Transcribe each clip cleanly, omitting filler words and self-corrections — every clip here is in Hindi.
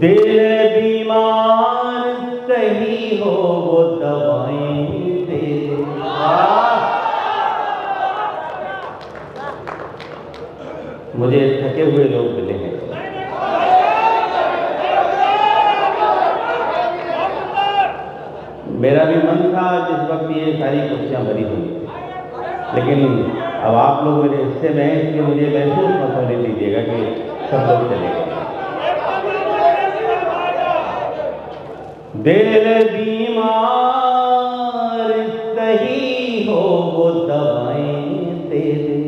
दिल बीमार सही हो वो दवाएं दे दे। मुझे थके हुए लोग मिले हैं। मेरा भी मन था जिस वक्त ये सारी कुर्सियां भरी हुई थी, लेकिन अब आप लोग मेरे हिस्से में हैं, इसलिए मुझे महसूस मत होने दीजिएगा कि सब लोग चले गए। दिल बीमार सही हो वो दवाएं दे दे।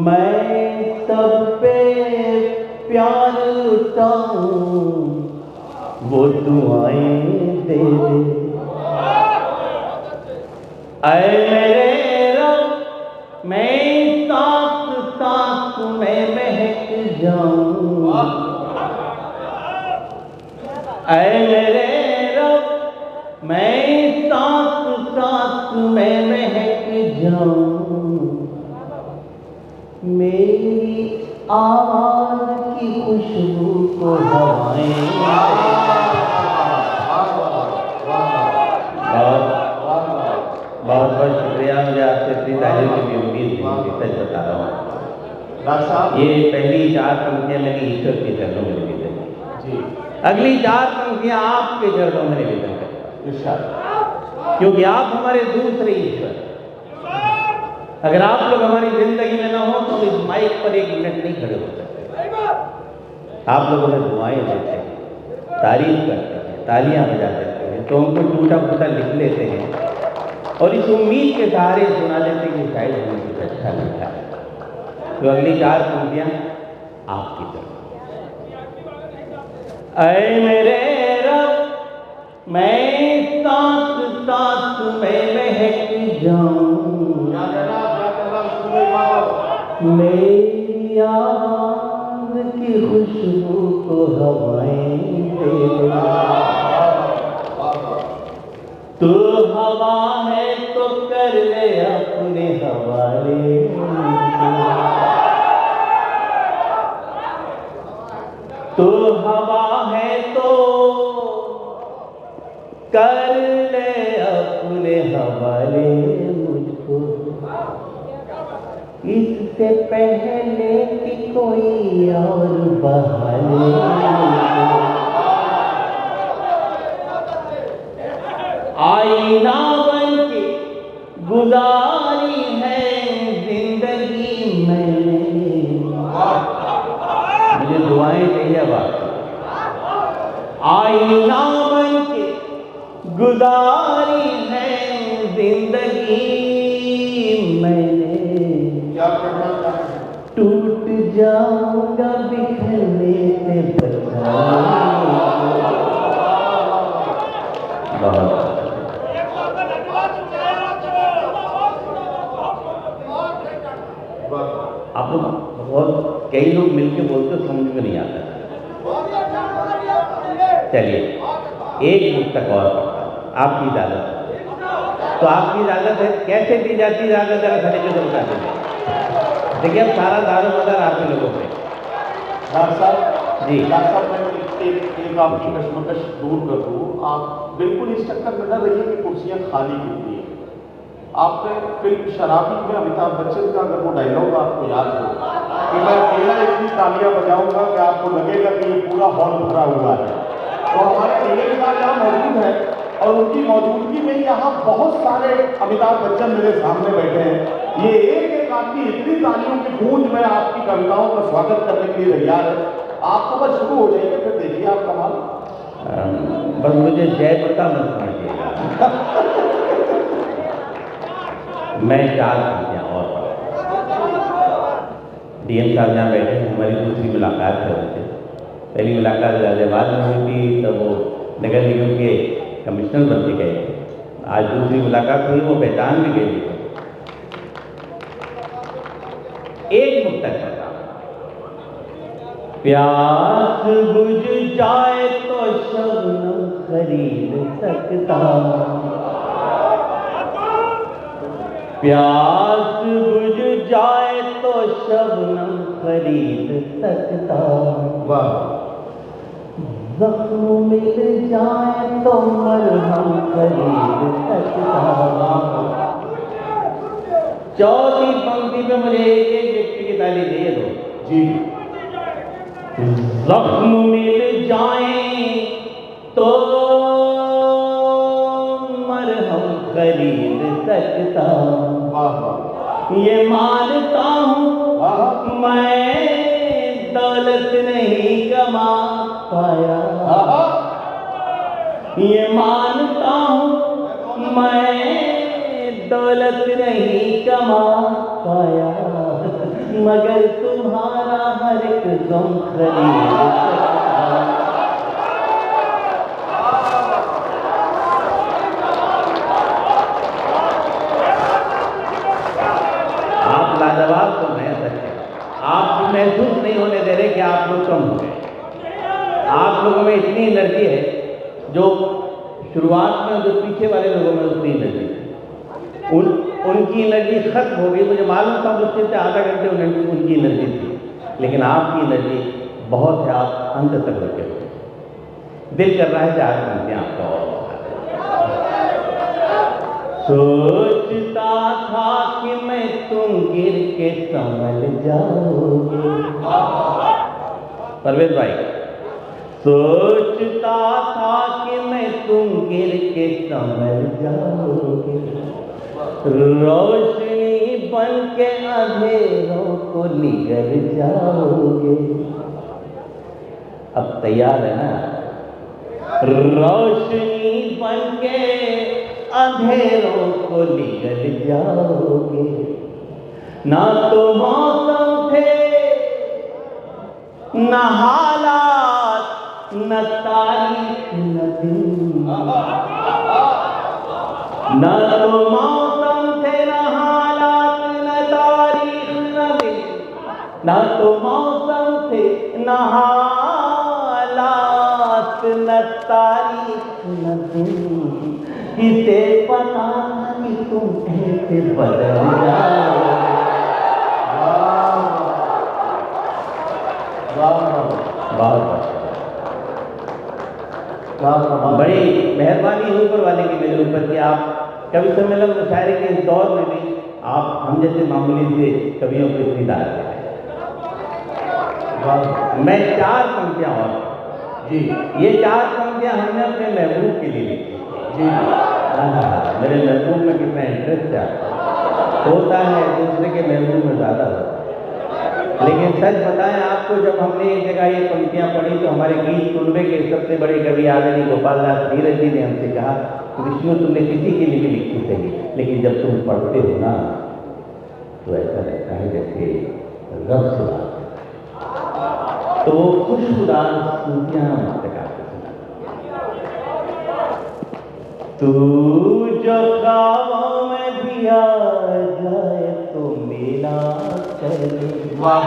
मैं सब पे प्यार लुटाऊं वो दुआएं दे दे। ऐ मेरे रब मैं सांस सांस में महक जाऊं। ऐ मेरे रब मैं सांस सांस में महक जाऊं। मेरी आवाज की खुशबू को हवाएं। बहुत बहुत शुक्रिया। मुझे आपसे इतनी तारीफ की भी उम्मीद नहीं थी, सच बता रहा हूँ। ये पहली 4 पंक्तियां मेरी ईश्वर के चरणों में निवेदन है, अगली 4 पंक्तियां आपके चरणों में निवेदन है, क्योंकि आप हमारे दूसरे ईश्वर। अगर आप लोग हमारी जिंदगी में ना हो तो इस माइक पर 1 मिनट नहीं खड़े हो सकते। आप लोग हमें दुआएं देते हैं, तारीफ करते हैं, तालियां बजा देते हैं, तो हमको टूटा फूटा लिख लेते हैं और इस उम्मीद के सहारे सुना देते हैं कि शायद हमें कुछ अच्छा लिखा है। तो अगली 4 पंक्तियां आपकी तरफ। ऐ मेरे रब मैं सांस सांस में महक जाऊं। मेरी आवाज की खुशबू को हवाएं दे दे। तू हवा है तो कर ले अपने हवाले। तू हवा है तो कर ले अपने हवाले मुझको। इससे पहले कि कोई और बहाले। आईना बन के गुजारी है जिंदगी मैंने। मुझे दुआएं चाहिए अब आपको। आईना बन के गुजारी है जिंदगी मैंने। टूट जाऊंगा बिखरने से बचा। आप लोग बहुत कई लोग मिलकर बोलते समझ में नहीं आता। चलिए एक बुक तक और आपकी इजाजत। तो आपकी इजाजत है, कैसे दी जाती इजाजत जरा खड़े के बता दीजिए। देखिए अब सारा दारोमदार आप ही लोगों पे। डॉक्टर साहब जी, डॉक्टर साहब मैं एक आपकी कश्मकश दूर कर दूँ। आप बिल्कुल इस चक्कर में न रहिए कि कुर्सियाँ खाली होती हैं। आपने फिल्म शराबी में अमिताभ बच्चन का अगर वो डायलॉग आपको याद हो कि मैं अकेला इतनी तालियां बजाऊंगा कि आपको लगेगा कि ये पूरा हॉल भरा हुआ है। तो हमारे अगले साल यहाँ मौजूद है और उनकी मौजूदगी में यहाँ बहुत सारे अमिताभ बच्चन मेरे सामने बैठे हैं। ये एक एक आदमी इतनी तालियों की गूंज में आपकी कविताओं का स्वागत करने के लिए तैयार है। आपको बस शुरू हो जाइए, फिर देखिए आप कमाल। बस मुझे जय प्रता मत समझिएगा। मैं 4 पंक्तियां और डीएम साहब जहाँ बैठे हैं, हमारी दूसरी मुलाकात है उनसे। पहली मुलाकात गाजियाबाद में हुई थी, तब वो नगर निगम के कमिश्नर बन के गए। आज दूसरी मुलाकात हुई, वो पहचान भी गई। एक नुक्ता करता, प्यास बुझ जाए तो शबनम खरीद सकता। प्यास बुझ जाए तो शबनम खरीद सकता। वाह। जख्म मिल जाए तो मरहम खरीद सकता। चौथी पंक्ति पे मुझे एक व्यक्ति की ताली दे दो। जी। जख्म मिल जाए तो मरहम खरीद सकता। वाह वाह। ये मानता हूँ मैं दौलत नहीं कमा पाया। ये मानता हूँ मैं दौलत नहीं कमा पाया, मगर तुम्हारा हर एक गम खरीद सकता। आप लाजवाब तो मैं सच्चे, आप महसूस नहीं होने दे रहे कि आप लोग कम हो गए। आप लोगों में इतनी एनर्जी है जो शुरुआत में, जो पीछे वाले लोगों में उतनी एनर्जी है। उनकी एनर्जी खत्म हो गई। मुझे मालूम था मुझसे से आधा घंटे उनकी एनर्जी थी, लेकिन आपकी एनर्जी बहुत है। आप अंत तक रुके हुए। दिल कर रहा है कि आज मिलते हैं आपका। और सोचता था कि मैं तुम गिर के संभल जाओगे। परवेज भाई, सोचता था कि मैं तुम गिर के संभल जाओगे, रोशनी बन के अंधेरों को निगल जाओगे। अब तैयार है ना? रोशनी बन के अंधेरों को निगल जाओगे। ना तो मौसम थे, न हालात, न तारीख, न दिन। न तो मौसम थे, न हालात, न तारीख, न दिन। न तो मौसम थे, न हालात, न तारीख, न दिन। किसे पता कि तुम ऐसे बदल जाओ। बड़ी मेहरबानी है ऊपर वाले की मेरे ऊपर कि आप कवि सम्मेलन मुशायरे के इस दौर में भी आप हम जैसे मामूली से कवियों को इतनी दाद देते हैं। मैं 4 पंक्तियां और जी, ये 4 पंक्तियां हमने अपने महबूब के लिए लिखी जी। मेरे महबूब में कितना इंटरेस्ट होता है, दूसरे के महबूब में ज़्यादा होता है। लेकिन सच बताएं आपको, जब हमने एक जगह ये पंक्तियां पढ़ी तो हमारे गीत कुनबे के सबसे बड़े कवि आदरणीय गोपाल दास धीरज जी ने हमसे कहा, विष्णु तुमने किसी के लिए भी लिखी सही, लेकिन जब तुम पढ़ते हो ना तो ऐसा लगता है जैसे रब से बात। तो वो खुशबूदार सूफियां मुस्तका तू जो ख्वाबों में भी आ जाए तो मिला करे। वाह।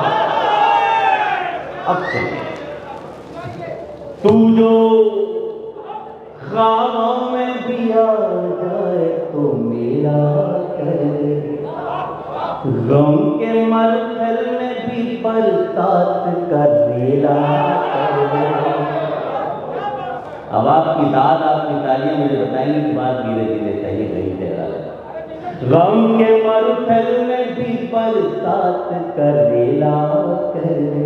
अब तू जो ख्वाबों में भी आ जाए तो मिला करे, गम के मरहल में भी बरसात का रेला करे। अब आपकी दाद, आपकी तालियां मुझे बताएंगे कि बात धीरे धीरे सही नहीं दे रहा है। गम के मरहल में भी बरसात करेला करे,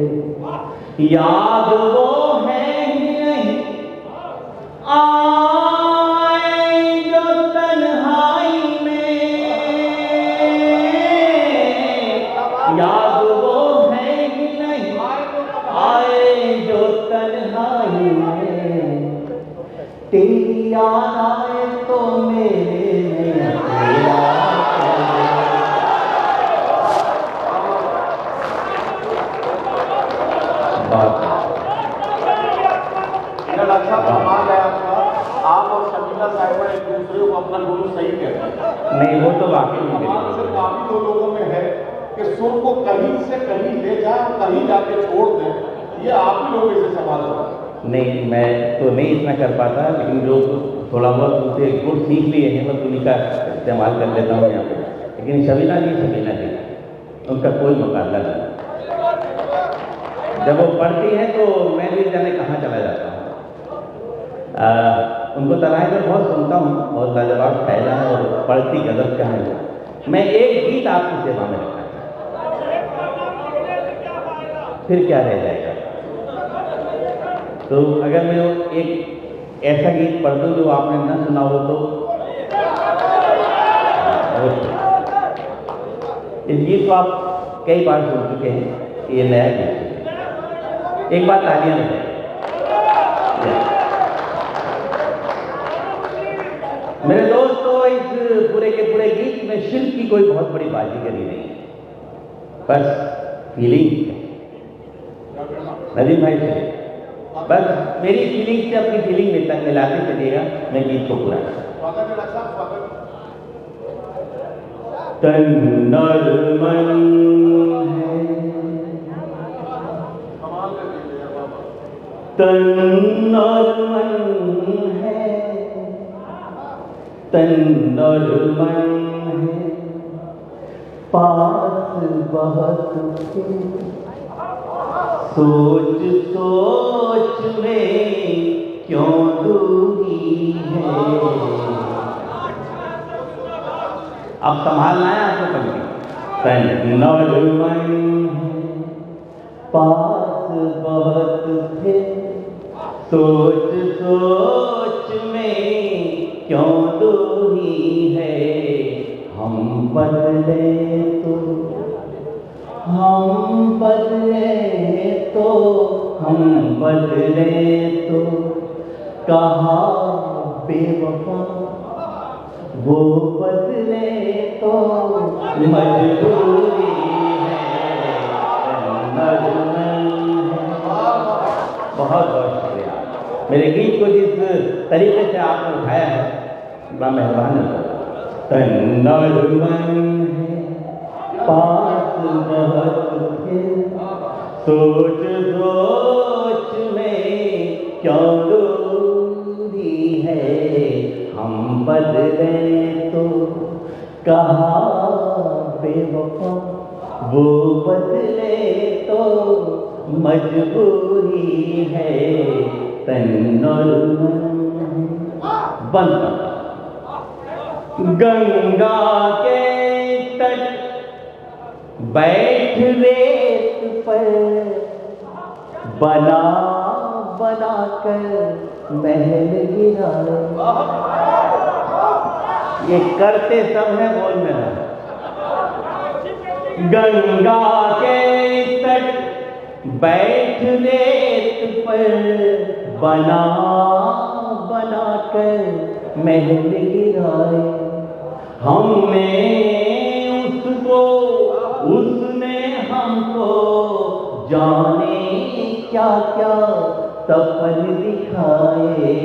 याद वो है ही नहीं आए जो तन्हाई में, याद वो है ही नहीं आए जो तन्हाई में, तेरी याद आए तो मेरे में तेरा अच्छा कमाल है आपका। आप और शमीला साहिबा एक दूसरे को अपना गुरु सही कहते हैं। नहीं, वो तो वाकई काफी दो लोगों में है कि सुर को कहीं से कहीं ले जाए और कहीं जाके छोड़ दें। ये आप ही लोग इसे संभाल रहे हैं। नहीं, मैं तो नहीं इतना कर पाता, लेकिन जो थोड़ा बहुत उनसे गुण सीख लिए हैं मैं उन्हीं का इस्तेमाल कर लेता हूँ यहाँ पे। लेकिन शमीला जी उनका कोई मुकाबला नहीं। जब वो पढ़ती हैं तो मैं भी जाने कहाँ चला जाता हूँ। उनको तराई में बहुत सुनता हूँ, बहुत लाजवाब फैला है और पढ़ती गजब का है। मैं एक गीत आपकी सेवा में रखा, फिर क्या रह जाएगा। तो अगर मैं एक ऐसा गीत पढ़ दूँ जो आपने न सुना हो तो इस गीत को आप कई बार सुन चुके हैं, ये नया गीत है। एक बार तालियां बजाइए। मेरे दोस्तों, इस पूरे के पूरे गीत में शिल्प की कोई बहुत बड़ी बाजीगरी नहीं है, बस फीलिंग है। नदीम भाई से बस मेरी फीलिंग से अपनी फीलिंग मिलाते चलिएगा, मैं गीत को पूरा तन और मन है, तन और मन है, तन और मन है, पास बहुत के सोच सोच में क्यों दूरी है। अब संभालना है आपको पंक्ति। तन और मन है, पास बहुत थे, सोच सोच में क्यों दूरी है। हम बदले तो हम बदले तो हम बदले तो कहा बेवफा, वो बदले तो मजबूरी है। बहुत बहुत शुक्रिया। मेरे गीत को जिस तरीके से आपने उठाया है, बड़ा मेहरबान है। तन और मन है, पास बहुत थे, सोच सोच में क्यों दूरी है। हम बदले तो कहा बेवफा, वो बदले तो मजबूरी है। तन और मन बंद। गंगा के तट बैठ रेत पर, बना बना कर महल गिराए। ये करते सब है, बोल में है। गंगा के तट बैठ रेत पर, बना बना कर महल गिराए। हमने उसको, उसने हमको जाने क्या क्या सपन दिखाए।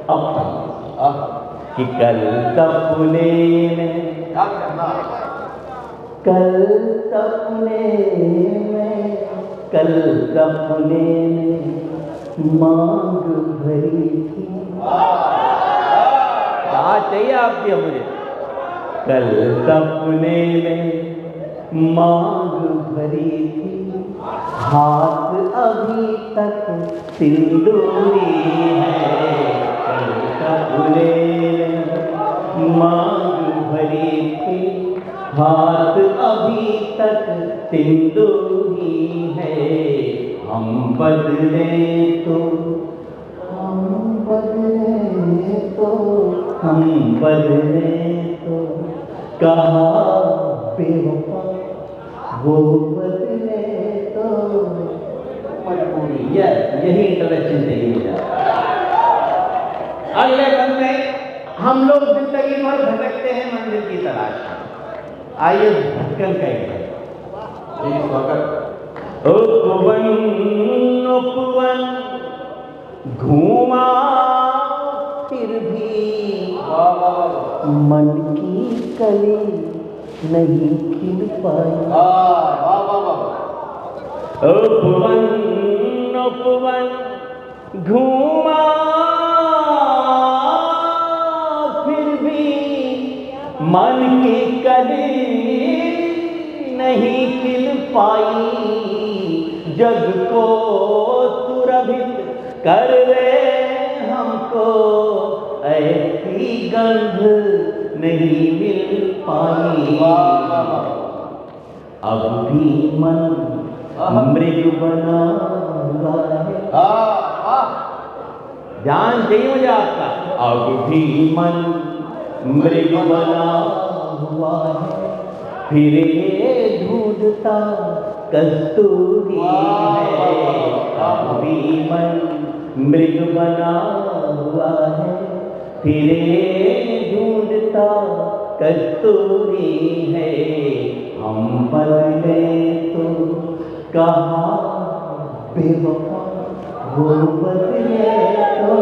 अब कि कल सपने में, कल सपने में, कल सपने में मांग भरी थी। क्या चाहिए आपकी मुझे? कल सपने में मांग भरी थी, हाथ अभी तक सिंदूरी है। कल सपने में मांग भरी थी, हाथ अभी तक सिंदूरी है। हम बदले तो हम बदले तो हम बदले तो कहा बेवफा, वो बदले तो मजबूरी। यही इंट्रोडक्शन चाहिए मुझे। अगले बंद में हम लोग जिंदगी भर भटकते हैं मंदिर की तलाश में। आइए भटकन कहेंगे। स्वागत। उपवन उपवन घूमा फिर भी मन की कली नहीं खिल पाई। उपवन उपवन घूमा फिर भी मन की कली नहीं खिल पाई, जग को सुरभित कर रे हमको, ऐसी गंध नहीं मिल पाई। अब भी मन मृग बना हुआ है। ध्यान चाहिए मुझे आपका। अब भी मन मृग बना हुआ है, फिर ये ढूंढता कस्तूरी है। अब भी मन मृग बना हुआ है, फिर ये ढूंढता कस्तूरी है। हम बदले तो कहाँ बेवफा, वो बदले तो।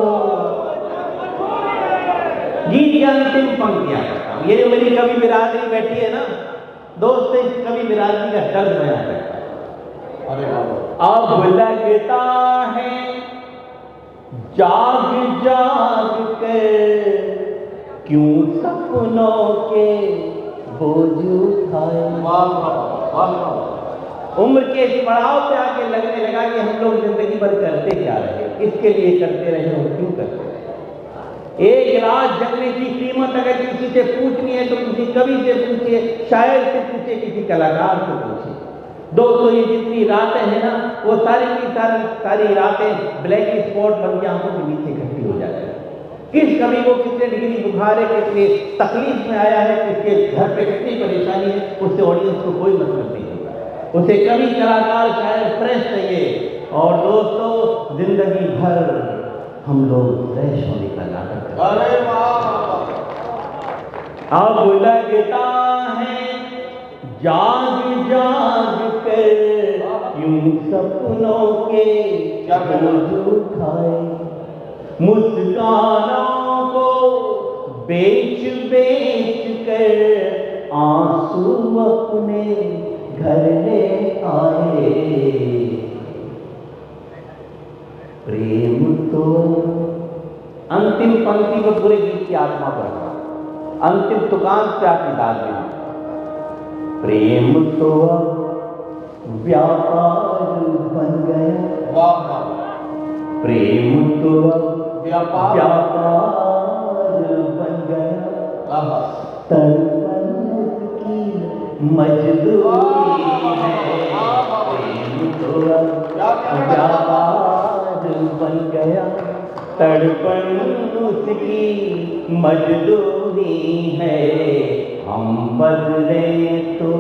गीत की अंतिम पंक्तियां करता हूं। ये जो मेरी कवि बिरादरी बैठी है ना दोस्त, इस कवि बिरादरी का दर्द बयान करता है। अरे अब लगता है जाग जाग कर, क्यों सपनों के बोझ उठाए। उम्र के इस पड़ाव पे आके लगने लगा कि हम लोग जिंदगी भर करते क्या रहे, किसके लिए करते रहे और क्यों करते रहे। एक रात जगने की कीमत अगर किसी से पूछनी है तो किसी कवि से पूछिए, शायर से पूछिए, किसी कलाकार से पूछिए। दोस्तों ये जितनी रातें हैं ना, वो सारी की सारी रातें ब्लैक स्पॉट बन के आंखों के नीचे इकट्ठी हो जाती है। किस कवि को कितने डिग्री बुखार है, कितने तकलीफ में आया है, किसके घर पे कितनी परेशानी है, उससे ऑडियंस को कोई मतलब नहीं होता। उसे कवि, कलाकार, शायर फ्रेश चाहिए। और दोस्तों जिंदगी भर हम लोग फ्रेश होने का नाटक करते हैं। अरे वाह! अब लगता है जाग जाग कर, यूं सपनों के बोझ उठाए। मुस्कानों को बेच बेच कर आंसू अपने घर ले आए। प्रेम तो अंतिम पंक्ति को पूरे गीत की आत्मा पर रखा, अंतिम तुकान से आपकी दाद देना। प्रेम तो व्यापार बन गया। वाह! प्रेम तो व्यापार बन गया। तड़पन की मजदूरी है। प्रेम तो व्यापार बन गया, तड़पन उसकी मजदूरी है। हम बदले तो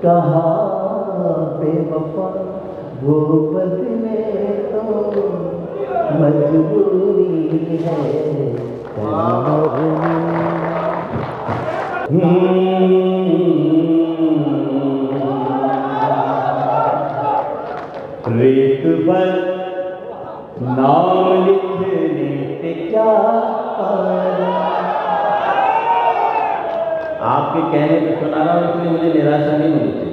कहा बेवफा, वो बदले तो मजबूरी है। रेत पर नाम लिखने से क्या फायदा। आपके कहने पे सुना रहा हूं, इसलिए मुझे निराशा नहीं मिलती।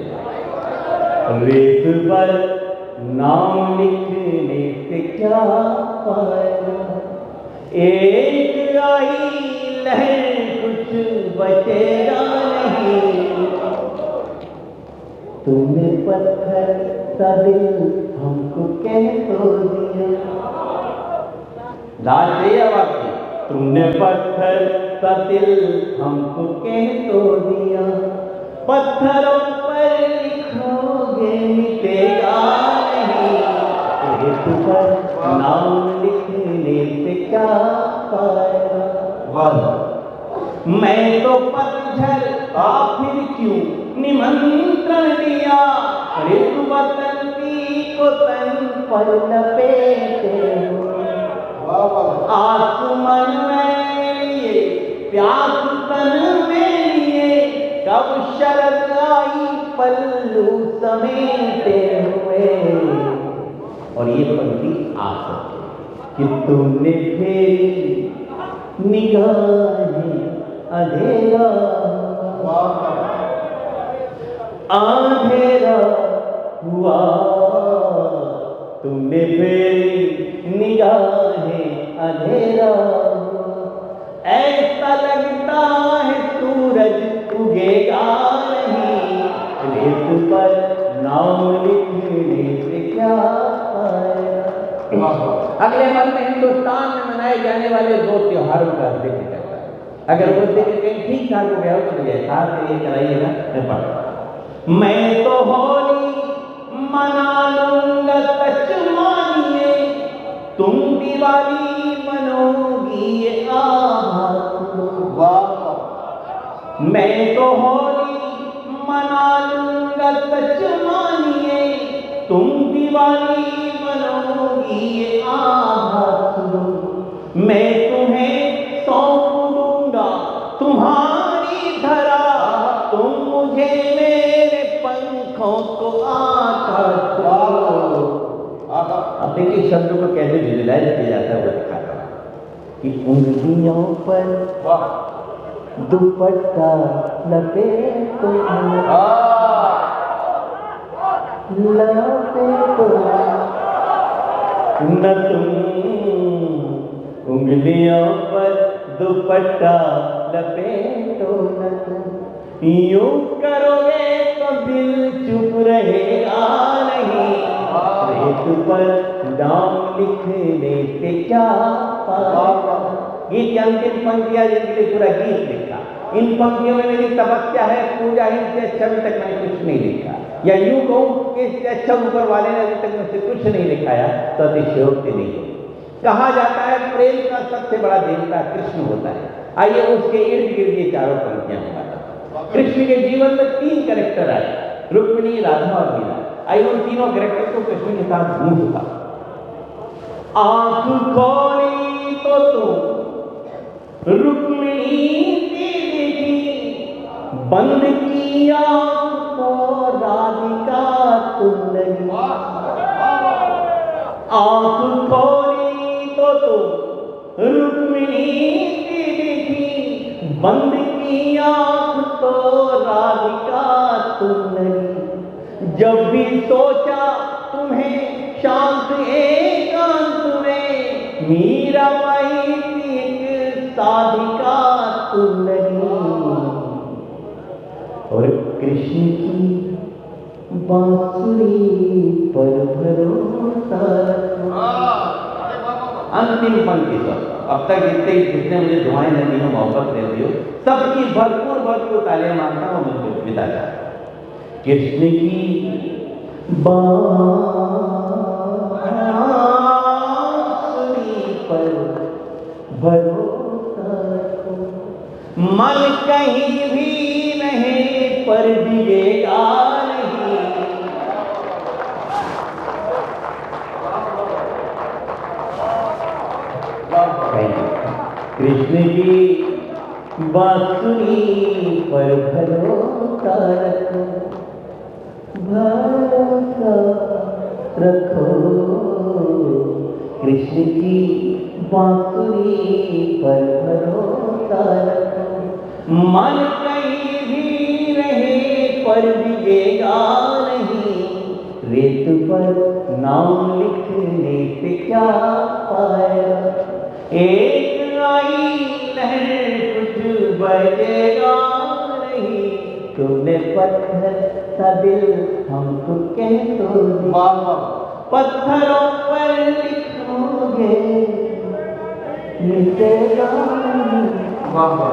रेत पर नाम लिखने से क्या फायदा, एक आई लहर कुछ बचेगा नहीं। तुमने पत्थर सा दिल हमको कह तो दिया। लाज चाहिए अब आपकी। तुमने पत्थर सा दिल हमको कह तो दिया, पत्थरों पर लिखोगे मिटेगा नहीं। रेत पर नाम लिखने से क्या फायदा। मैं तो पतझड़ आखिर क्यों निमंत्रण दिया, ऋतु बसंती को तन पर लपेटे हुए। आसमान में लिए प्यास तन में लिए, कब शरद आई पल्लू समेटे हुए। और ये पंक्ति आप कि तुमने फेरी निगाहें अंधेरा अंधेरा हुआ। तुमने फेरी निगाहें अंधेरा हुआ। ऐसा लगता अगले मंथ में हिंदुस्तान में मनाए जाने वाले 2 त्योहारों का जिक्र करता है। अगर वो जिक्र कहीं ठीक ठाक हो गया हो तो ये साथ से ये कराइएगा, मैं पढ़ता। मैं तो होली मना लूंगा सच मानिए, तुम दिवाली मनोगी ये वाह। मैं तो होली मना लूंगा सच मानिए, तुम दिवाली मनोगी ये आभास लो। मैं तुम्हें सौंप दूंगा तुम्हारी धरा, तुम मुझे मेरे पंखों को आकाश दो। अब देखिए शब्दों को कैसे विजुलाइज किया जाता है वो दिखा रहा हूं कि उंगलियों पर दुपट्टा लपेटो लपेटो न तुम, उंगलियों पर दुपट्टा लपेटो न तुम। यूं करोगे तो दिल चुप रहेगा नहीं, रेत पर नाम लिखने से क्या पाएगा। गीत की अंतिम पंक्तियां जिनके लिए पूरा गीत लिखा। इन पंक्तियों में मेरी तपस्या है, पूजा इनसे अच्छा अभी तक मैंने कुछ नहीं लिखा, या यूं कहूं कि इससे अच्छा ऊपर वाले ने अभी तक मुझसे कुछ नहीं लिखाया तो अतिशयोक्ति नहीं है। कहा जाता है प्रेम का सबसे बड़ा देवता कृष्ण होता है। आइए उसके इर्द गिर्द ये चारों पंक्तियां बताता। कृष्ण के जीवन में 3 कैरेक्टर आए, रुक्मिणी, राधा और मीरा। आइए उन तीनों कैरेक्टर को कृष्ण के साथ गूंज था। आंख खोली तो तुम रुक्मिणी से देखी, बंद की आंख तो राधिका तुम लगी। आंख खोली तो तुम रुक्मिणी से देखी, बंद की आंख तो राधिका तुम लगी। जब भी सोचा तुम्हें शांत एकांत में, मीरा बाई की एक साधिका तुम लगी। और कृष्ण की बांसुरी पर भरोसा रखो। अंतिम पंक्ति तो अब तक जितने मुझे दुआएं लगी हो, मोहब्बत देती हो, सबकी भरपूर तालियां मारता हूं, मुझे विदा जाता। कृष्ण की बांसुरी पर भरोसा रखो, मन कहीं भी नहीं पर डिगेगा नहीं। कृष्ण की बांसुरी पर भरोसा रखो, भरोसा रखो। कृष्ण की बांसुरी पर भरोसा रखो, मन कहीं भी रहे पर डिगेगा नहीं। रेत पर नाम लिखने से क्या पाएगा, एक आई लहर कुछ बचेगा नहीं। तुमने पत्थर सा दिल हमको कह तो दिया, पत्थरों पर लिखोगे मिटेगा नहीं।